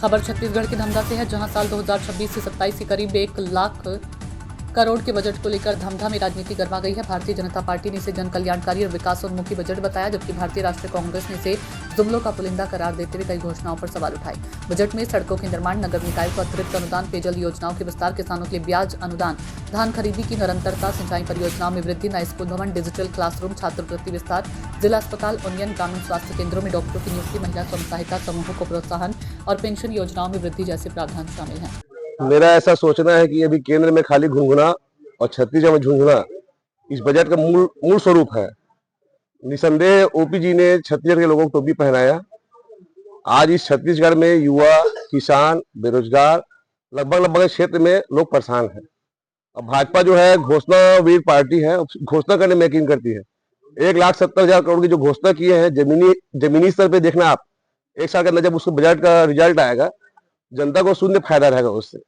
खबर छत्तीसगढ़ के धमधा से है, जहां साल 2026 से 27 के करीब 1 लाख करोड़ के बजट को लेकर धमधा में राजनीति गरमा गई है। भारतीय जनता पार्टी ने इसे जन कल्याणकारी और विकासोन्मुखी बजट बताया, जबकि भारतीय राष्ट्रीय कांग्रेस ने इसे जुमलों का पुलिंदा करार देते हुए कई घोषणाओं पर सवाल उठाए। बजट में सड़कों के निर्माण, नगर निकाय को अतिरिक्त अनुदान, पेयजल योजनाओं के विस्तार, किसानों के लिए ब्याज अनुदान, धान खरीदी की निरंतरता, सिंचाई परियोजनाओं में वृद्धि, नए स्कूल भवन, डिजिटल क्लासरूम, छात्रवृत्ति विस्तार, जिला अस्पताल उन्नयन, ग्रामीण स्वास्थ्य केंद्रों में डॉक्टरों की नियुक्ति, महिला स्वयं सहायता समूहों को प्रोत्साहन और पेंशन योजनाओं में वृद्धि जैसे प्रावधान शामिल हैं। मेरा ऐसा सोचना है कि अभी केंद्र में खाली घुनघुना और छत्तीसगढ़ में झुंझुना इस बजट का मूल स्वरूप है। निसंदेह ओपी जी ने छत्तीसगढ़ के लोगों को टोपी पहनाया। आज इस छत्तीसगढ़ में युवा, किसान, बेरोजगार लगभग क्षेत्र में लोग परेशान हैं। अब भाजपा जो है घोषणावीर पार्टी है, घोषणा करने में यकीन करती है। 1,70,000 करोड़ की जो घोषणा किए हैं, जमीनी स्तर पे देखना आप, एक साल के अंदर जब उसको बजट का रिजल्ट आएगा, जनता को शून्य फायदा रहेगा उससे।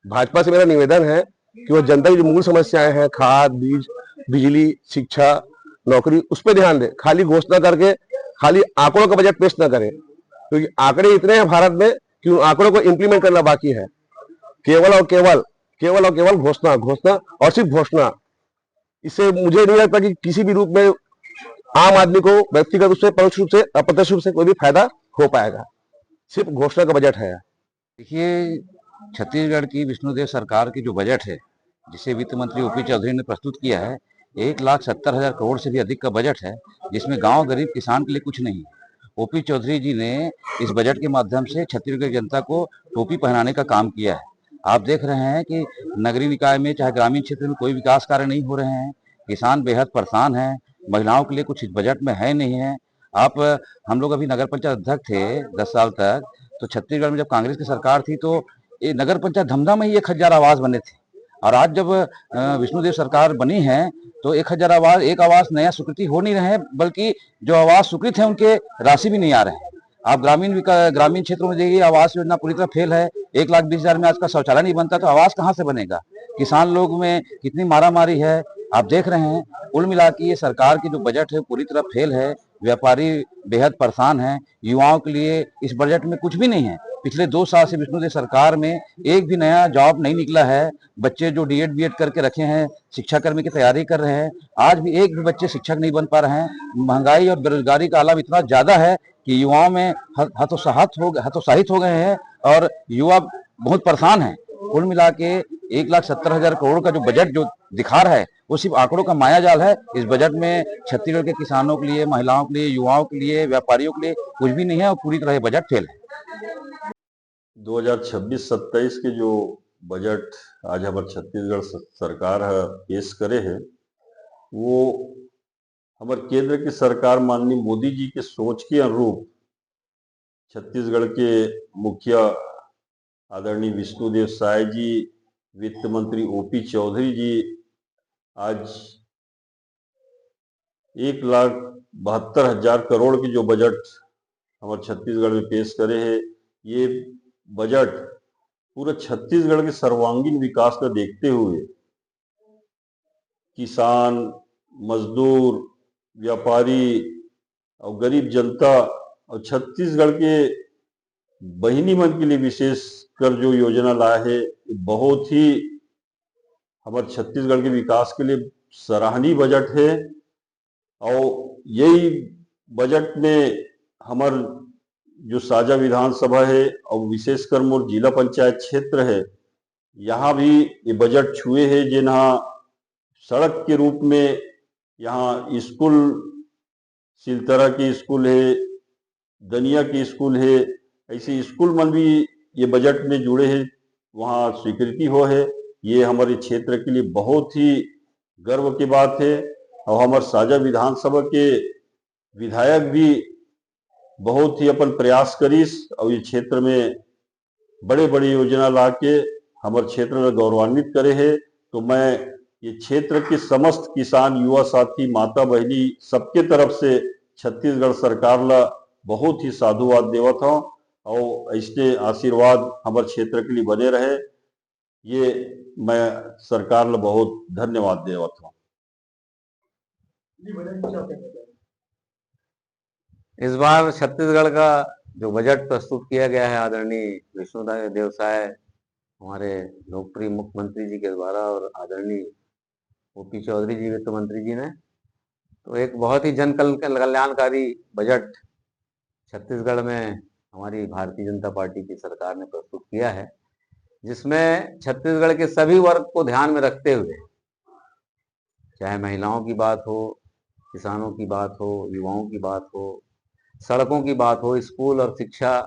भाजपा से मेरा निवेदन है कि वो जनता की जो मूल समस्याएं हैं, खाद, बीज, बिजली, शिक्षा, नौकरी, उस पर ध्यान दे। खाली घोषणा करके खाली आंकड़ों का बजट पेश न करें, क्योंकि आंकड़े इतने हैं भारत में कि उन आंकड़ों को इंप्लीमेंट करना बाकी है। केवल और केवल घोषणा और सिर्फ घोषणा। इससे मुझे नहीं लगता कि किसी भी रूप में आम आदमी को व्यक्तिगत रूप से, परोक्ष रूप से, अप्रत्यक्ष रूप से कोई भी फायदा हो पाएगा। सिर्फ घोषणा का बजट है। देखिए, छत्तीसगढ़ की विष्णुदेव सरकार की जो बजट है, जिसे वित्त मंत्री ओपी चौधरी ने प्रस्तुत किया है, 1,70,000 करोड़ से भी अधिक का बजट है, जिसमें गांव गरीब किसान के लिए कुछ नहीं। ओपी चौधरी जी ने इस बजट के माध्यम से छत्तीसगढ़ की जनता को टोपी पहनाने का काम किया है। आप देख रहे हैं कि नगरीय निकाय में चाहे ग्रामीण क्षेत्र में कोई विकास कार्य नहीं हो रहे हैं, किसान बेहद परेशान हैं, महिलाओं के लिए कुछ इस बजट में है नहीं है। हम लोग अभी नगर पंचायत अध्यक्ष थे 10 साल तक, तो छत्तीसगढ़ में जब कांग्रेस की सरकार थी तो ये नगर पंचायत धमधा में ही 1,000 आवास बने थे, और आज जब विष्णुदेव सरकार बनी है तो 1,000 आवास, एक आवास नया स्वीकृति हो नहीं रहे हैं, बल्कि जो आवास स्वीकृत है उनके राशि भी नहीं आ रहे हैं। आप ग्रामीण क्षेत्रों में देखिए, आवास योजना पूरी तरह फेल है। 1,20,000 में आज का शौचालय नहीं बनता तो आवास कहाँ से बनेगा? किसान लोग में कितनी मारामारी है, आप देख रहे हैं। कुल मिला के ये सरकार की जो बजट है पूरी तरह फेल है। व्यापारी बेहद परेशान हैं। युवाओं के लिए इस बजट में कुछ भी नहीं है। पिछले 2 साल से विष्णुदेव सरकार में एक भी नया जॉब नहीं निकला है। बच्चे जो डीएड बीएड करके रखे हैं, शिक्षाकर्मी की तैयारी कर रहे हैं, आज भी एक भी बच्चे शिक्षक नहीं बन पा रहे हैं। महंगाई और बेरोजगारी का आलम इतना ज्यादा है कि युवाओं में हतोत्साहित हो गए हैं और युवा बहुत परेशान हैं। कुल मिला के 1,70,000 करोड़ का जो बजट जो दिखा रहा है वो सिर्फ आंकड़ों का मायाजाल है। इस बजट में छत्तीसगढ़ के किसानों के लिए, महिलाओं के लिए, युवाओं के लिए, व्यापारियों के लिए कुछ भी नहीं है और पूरी तरह बजट फेल है। 2026-27 के जो बजट आज हमारे छत्तीसगढ़ सरकार पेश करे है, वो हमारे केंद्र की सरकार माननीय मोदी जी के सोच के अनुरूप छत्तीसगढ़ के मुखिया आदरणीय विष्णुदेव साय जी, वित्त मंत्री ओपी चौधरी जी आज 1,72,000 करोड़ की जो बजट हमारे छत्तीसगढ़ में पेश करे है, ये बजट पूरे छत्तीसगढ़ के सर्वांगीण विकास का देखते हुए किसान, मजदूर, व्यापारी और गरीब जनता और छत्तीसगढ़ के बहिनी मन के लिए विशेष कर जो योजना लाया है, बहुत ही हमारे छत्तीसगढ़ के विकास के लिए सराहनीय बजट है। और यही बजट में हमारे जो साझा विधानसभा है और विशेषकर मोर जिला पंचायत क्षेत्र है, यहाँ भी ये बजट छुए है। जिन्हा सड़क के रूप में यहाँ स्कूल, सिलतरा की स्कूल है, दनिया की स्कूल है, ऐसे स्कूल मन भी ये बजट में जुड़े हैं, वहाँ स्वीकृति हो है। ये हमारे क्षेत्र के लिए बहुत ही गर्व की बात है। और हमारे साझा विधानसभा के विधायक भी बहुत ही अपन प्रयास करीस और ये क्षेत्र में बड़े बड़े योजना ला के हमारे क्षेत्र में गौरवान्वित करे है। तो मैं ये क्षेत्र के समस्त किसान, युवा साथी, माता बहनी सबके तरफ से छत्तीसगढ़ सरकार ला बहुत ही साधुवाद देवत हूँ और ऐसे आशीर्वाद हमारे क्षेत्र के लिए बने रहे, ये मैं सरकार ला बहुत धन्यवाद देवत हूँ। इस बार छत्तीसगढ़ का जो बजट प्रस्तुत किया गया है आदरणीय विष्णुदेव साय हमारे लोकप्रिय मुख्यमंत्री जी के द्वारा और आदरणीय ओपी चौधरी जी वित्त मंत्री जी ने, तो एक बहुत ही कल्याणकारी बजट छत्तीसगढ़ में हमारी भारतीय जनता पार्टी की सरकार ने प्रस्तुत किया है, जिसमें छत्तीसगढ़ के सभी वर्ग को ध्यान में रखते हुए, चाहे महिलाओं की बात हो, किसानों की बात हो, युवाओं की बात हो, सड़कों की बात हो, स्कूल और शिक्षा,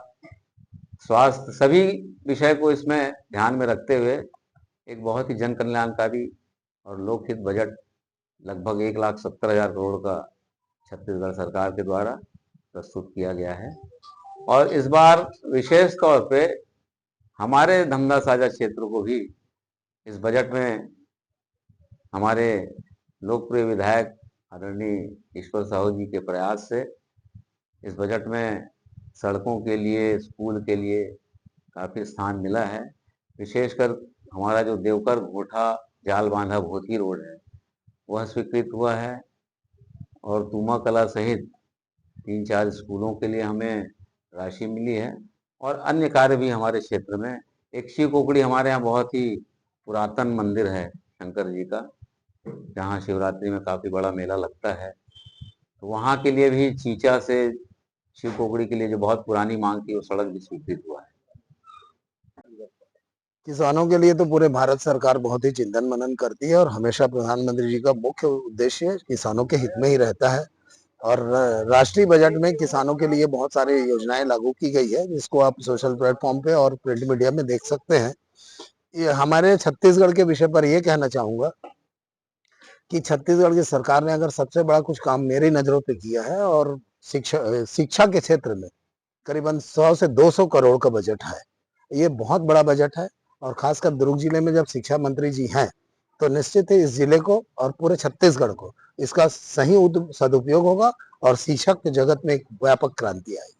स्वास्थ्य, सभी विषय को इसमें ध्यान में रखते हुए एक बहुत ही जन कल्याणकारी और लोकहित बजट लगभग 1,70,000 करोड़ का छत्तीसगढ़ सरकार के द्वारा प्रस्तुत किया गया है। और इस बार विशेष तौर पे हमारे धमधा साझा क्षेत्र को भी इस बजट में हमारे लोकप्रिय विधायक आदरणीय ईश्वर साहू जी के प्रयास से इस बजट में सड़कों के लिए, स्कूल के लिए काफ़ी स्थान मिला है। विशेषकर हमारा जो देवकर घोटा जाल बांधा भोती रोड है वह स्वीकृत हुआ है, और तूमा कला सहित 3-4 स्कूलों के लिए हमें राशि मिली है, और अन्य कार्य भी हमारे क्षेत्र में। एक शिव कोकड़ी हमारे यहाँ बहुत ही पुरातन मंदिर है शंकर जी का, जहाँ शिवरात्रि में काफ़ी बड़ा मेला लगता है, तो वहाँ के लिए भी चीचा से शिव कोकड़ी के लिए जो बहुत पुरानी मांग थी वो सड़क भी स्वीकृत हुआ है। किसानों के लिए तो पूरे भारत सरकार बहुत ही चिंतन मनन करती है, और हमेशा प्रधानमंत्री जी का मुख्य उद्देश्य किसानों के हित में ही रहता है। और राष्ट्रीय बजट में किसानों के लिए बहुत सारी योजनाएं लागू की गई है, जिसको आप सोशल प्लेटफॉर्म पे और प्रिंट मीडिया में देख सकते हैं। ये हमारे छत्तीसगढ़ के विषय पर ये कहना चाहूंगा कि छत्तीसगढ़ की सरकार ने अगर सबसे बड़ा कुछ काम मेरी नजरों पे किया है, और शिक्षा के क्षेत्र में करीबन 100 से 200 करोड़ का बजट है। ये बहुत बड़ा बजट है, और खासकर दुर्ग जिले में जब शिक्षा मंत्री जी हैं तो निश्चित ही इस जिले को और पूरे छत्तीसगढ़ को इसका सही सदुपयोग होगा, और शिक्षक के जगत में एक व्यापक क्रांति आएगी।